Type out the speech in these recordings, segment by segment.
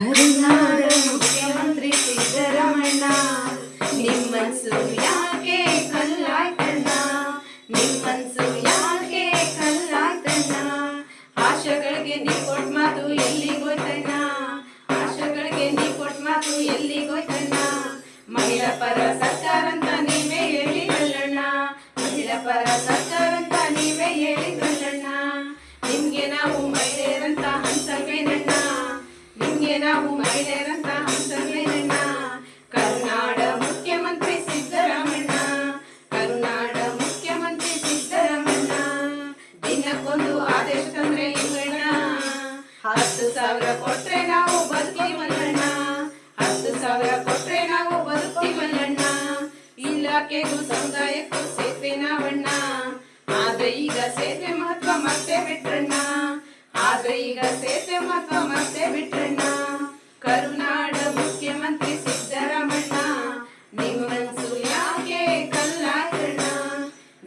ಕರುನಾಡ ಮುಖ್ಯಮಂತ್ರಿ ಸಿದ್ದರಾಮಣ್ಣ, ನಿಮ್ಮನ್ಸು ಯಾಕೆ ಕಲ್ಲಾಯ್ತಣ್ಣ, ನಿಮ್ಮನ್ಸು ಯಾಕೆ ಕಲ್ಲಾಯ್ತಣ್ಣ. ಆಶೆಗಳಿಗೆ ನೀ ಕೊಟ್ಟ ಮಾತು ಎಲ್ಲಿಗೋಯ್ತಣ್ಣ, ಆಶೆಗಳಿಗೆ ನೀ ಕೊಟ್ಟ ಮಾತು ಎಲ್ಲಿಗೋಯ್ತಣ್ಣ. ಮಹಿಳಾ ಪರ ಸರ್ಕಾರ ಅಂತ ನೀವೇ ಹೇಳಿದ್ರಲ್ಲಣ್ಣ, ಮಹಿಳಾ ಪರ ಸರ್ಕಾರ ಅಂತ ನೀವೇ ಹೇಳಿದ್ರಲ್ಲಣ್ಣ. ನಿಮ್ಗೆ ನಾವು ಮಹಿಳೆಯರಂತ ಹಂಸಲ್ವೇನಣ್ಣ, ನಿಮ್ಗೆ ನಾವು ಮಹಿಳೆಯರಂತ ಹಂಸಲ್ವೇನಣ್ಣ. ಕರುನಾಡ ಮುಖ್ಯಮಂತ್ರಿ ಸಿದ್ದರಾಮಣ್ಣ, ಕರುನಾಡ ಮುಖ್ಯಮಂತ್ರಿ ಸಿದ್ದರಾಮಣ್ಣ. ದಿನಕ್ಕೊಂದು ಆದೇಶ ತಂದ್ರೆ ಇವಣ್ಣ, 10,000 ಕೊಟ್ರೆ ನಾವು ಬದುಕಿವಲ್ಲಣ್ಣ, 10,000 ಕೊಟ್ರೆ ನಾವು ಬದುಕಿವಲ್ಲಣ್ಣ. ಇಲಾಖೆಗೂ ಸಮುದಾಯಕ್ಕೂ ಸೇತುವೆ ನಾವಣ್ಣ, ಆದ್ರೆ ಈಗ ಸೇತುವೆ ಮಹತ್ವ ಮತ್ತೆ ಬಿಟ್ರಣ್ಣ, ಆದ್ರೆ ಈಗ ಸೇತುವೆ ಮಹತ್ವ ಮತ್ತೆ ಬಿಟ್ರಣ್ಣ. ಕರುನಾಡ ಮುಖ್ಯಮಂತ್ರಿ ಸಿದ್ದರಾಮಣ್ಣ, ನಿಮ್ಮ ಮನ್ಸು ಯಾಕೆ ಕಲ್ಲಾಯ್ತಣ್ಣ,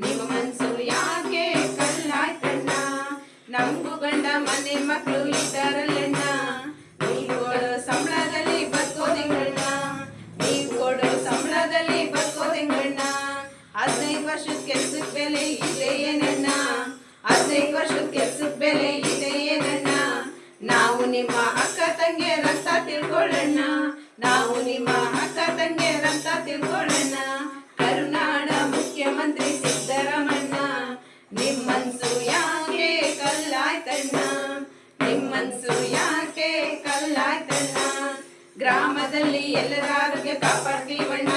ನಿಮ್ಮ ಮನ್ಸು ಯಾಕೆ ಕಲ್ಲಾಯ್ತಣ್ಣ. ನಮಗೂ ಗಂಡ ಮನೆ ಮಕ್ಕಳು ಇದ್ದಾರಲ್ಲಣ್ಣ, ನೀವು ಕೊಡೋ ಸಂಬಳದಲ್ಲಿ ಬದುಕೋದೆಂಗಣ್ಣ, ನೀವು ಕೊಡೋ ಸಂಬಳದಲ್ಲಿ ಬದುಕೋದೆಂಗಣ್ಣ. 15 ವರ್ಷದ ಕೆಲ್ಸದ ಬೆಲೆ ಇದೆ ಏನಣ್ಣ, 15 ವರ್ಷದ ಕೆಲ್ಸದ ಬೆಲೆ ಇದೆ ಏನಣ್ಣ. ನಾವು ನಿಮ್ಮ ಅಕ್ಕ ತಂಗಿಯರಂತ ತಿಳ್ಕೊಳ್ಳೋಣ, ನಾವು ನಿಮ್ಮ ಅಕ್ಕ ತಂಗಿಯರಂತ ತಿಳ್ಕೊಳ್ಳೋಣ. ಕರುನಾಡ ಮುಖ್ಯಮಂತ್ರಿ ಸಿದ್ದರಾಮಣ್ಣ, ನಿಮ್ಮನ್ಸು ಯಾಕೆ ಕಲ್ಲಾಯ್ತಣ್ಣ, ನಿಮ್ಮನ್ಸು ಯಾಕೆ ಕಲ್ಲಾಯ್ತಣ್ಣ. ಗ್ರಾಮದಲ್ಲಿ ಎಲ್ಲರ ಆರೋಗ್ಯ ಕಾಪಾಡ್ತೀವಣ್ಣ,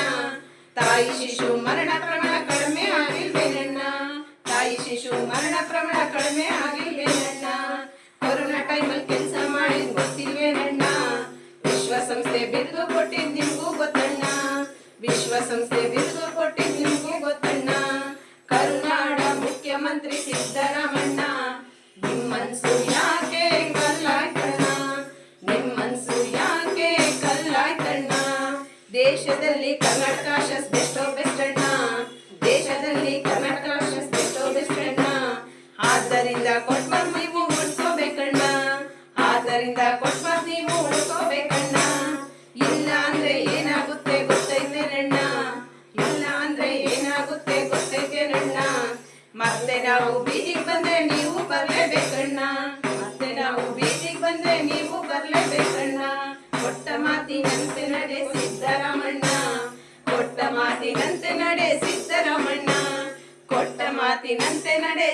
ತಾಯಿ ಶಿಶು ಮರಣ ಪ್ರಮಾಣ ಕಡಿಮೆ ಆಗಿಲ್ವೇನಣ್ಣ, ತಾಯಿ ಶಿಶು ಮರಣ ಪ್ರಮಾಣ ಕಡಿಮೆ ಆಗಿಲ್ವೇನಣ್ಣ. ಕೊರೋನಾ ಟೈಮಲ್ಲಿ ಕೆಲಸ ಮಾಡಿದ್ ಗೊತ್ತಿಲ್ವೇನಣ್ಣ, ವಿಶ್ವಸಂಸ್ಥೆ ಬಿರುದು ಕೊಟ್ಟಿದ್ ನಿಮ್ಗೂ ಗೊತ್ತಣ್ಣ, ವಿಶ್ವಸಂಸ್ಥೆ ಬಿರುದು ಕೊಟ್ಟಿದ್ ನಿಮ್ಗೂ ಗೊತ್ತಣ್ಣ. ಕರುನಾಡ ಮುಖ್ಯಮಂತ್ರಿ ಸಿದ್ದರಾಮಣ್ಣ, ನಿಮ್ಮನ್ಸು ಯಾಕೆ ಕಲ್ಲಾಯ್ತಣ್ಣ, ನಿಮ್ಮನ್ಸು ಯಾಕೆ ಕಲ್ಲಾಯ್ತಣ್ಣ. ದೇಶದಲ್ಲಿ ಕರ್ನಾಟಕ ಬೆಸ್ಟೋ ಬೆಸ್ಟ್ ಅಣ್ಣ, ದೇಶದಲ್ಲಿ ಕರ್ನಾಟಕ ಬೆಸ್ಟೋ ಬೆಸ್ಟ್ ಅಣ್ಣ. ಆದ್ದರಿಂದ ಕೊಟ್ಟ ನೀವು ಉಳಿಸ್ಕೋಬೇಕಣ್ಣ, ಆದ್ದರಿಂದ ಕೊಟ್ಟ ನೀವು ಉಳಿಸ್ಕೋಬೇಕಣ್ಣ. ಇಲ್ಲ ಅಂದ್ರೆ ಏನಾಗುತ್ತೆ ಗೊತ್ತೈತೇನಣ್ಣ, ಇಲ್ಲ ಅಂದ್ರೆ ಏನಾಗುತ್ತೆ ಗೊತ್ತೈತೇನಣ್ಣ. ಮತ್ತೆ ನಾವು ಬೀದಿಗೆ ಬಂದ್ರೆ ನೀವು ಬರ್ಲೇಬೇಕಣ್ಣ, ಮತ್ತೆ ನಾವು ಬೀದಿಗೆ ಬಂದ್ರೆ ನೀವು ಬರ್ಲೇಬೇಕಣ್ಣ. ಕೊಟ್ಟ ಮಾತಿನಂತೆ ನಡೆ ಸಿದ್ದರಾಮಣ್ಣ, ಕೊಟ್ಟ ಮಾತಿನಂತೆ ನಡೆ ಸಿದ್ದರಾಮಣ್ಣ, ಕೊಟ್ಟ ಮಾತಿನಂತೆ ನಡೆ